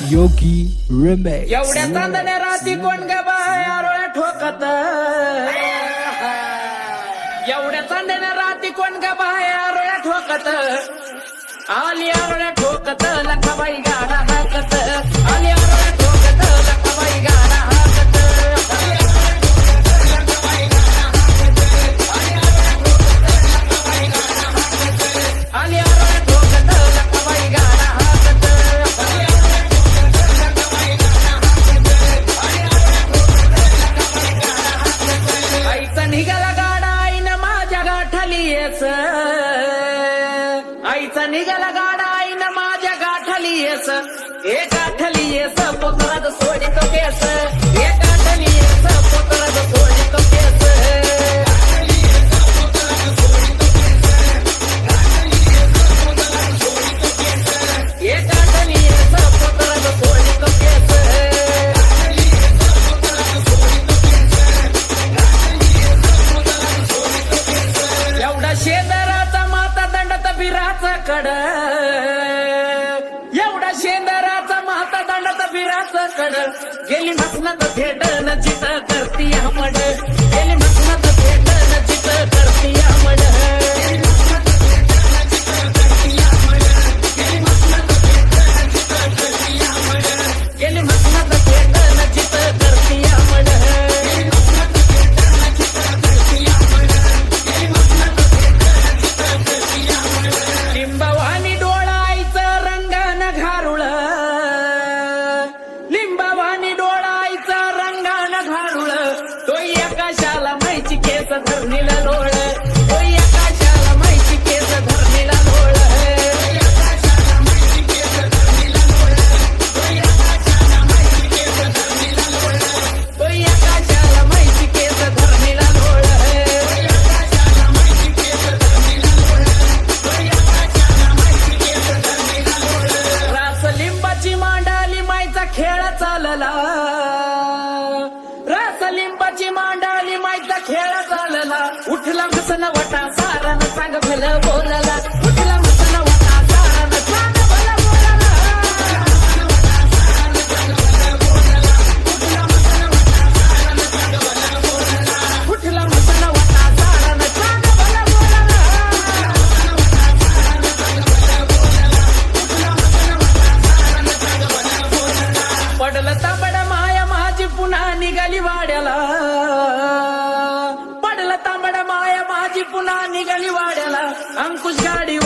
योगी remix. एवढ्या चांदण्या राती कोण ग बाया रोळ्या ठोकत, एवढ्या चांदण्या राती कोण ग बाया रोळ्या ठोकत, आली रोळ्या ठोकत लखाबाई गाडा हाकत, आली रोळ्या ठोकत लखाबाई गाडा हाकत, आली रोळ्या ठोकत लखाबाई गाडा हाकत, आईचा निघाला गाडा आईनं माझ्या गाठाली येस, आईचा निघाला गाडा आईनं माझ्या गाठाली येस, एक गाठली येस पोतराज सोडितो केस, एक गाठली येस पोतराज सोडितो केस, एक गाठली येस पोतराज सोडितो केस, एवढा शेंदराचा माता दंडत बिराचा कड, एवढा शेंदराचा माता दंडत बिराचा कड, गेली मसनात भेट न जित करती हमड, गेली मसनात भेट न जित करती हमड, गेली मसनात भेट न जित करती हमड, लिंबावानी डोळायचं रंगानं घारुळ, लिंबावानी डोळायचं रंगानं घारुळ, तो आकाशाला माहिती केस धरणीला लोळ, तो आकाशाला माहिती केस धरणीला लोळ, तो आकाशाला माहिती केस धरणीला लोळ, तो आकाशाला माहिती केस धरणीला लोळ, रास लिंबाची मांडाली मायचा खेळ चालला, रास लिंबाची मांडाली मायचा खेळ चालला, उठला मसन वटा सारान सांग भलं बोलला, उठला मसन वटा सारान सांग भलं बोलला, उठला मसन वटा सारान सांग भलं बोलला, पडलं तांबड माया माझी पुन्हा निघाली वाड्याला, पडलं तांबड माया माझी पुन्हा निघाली वाड्याला, अंकुश गाडी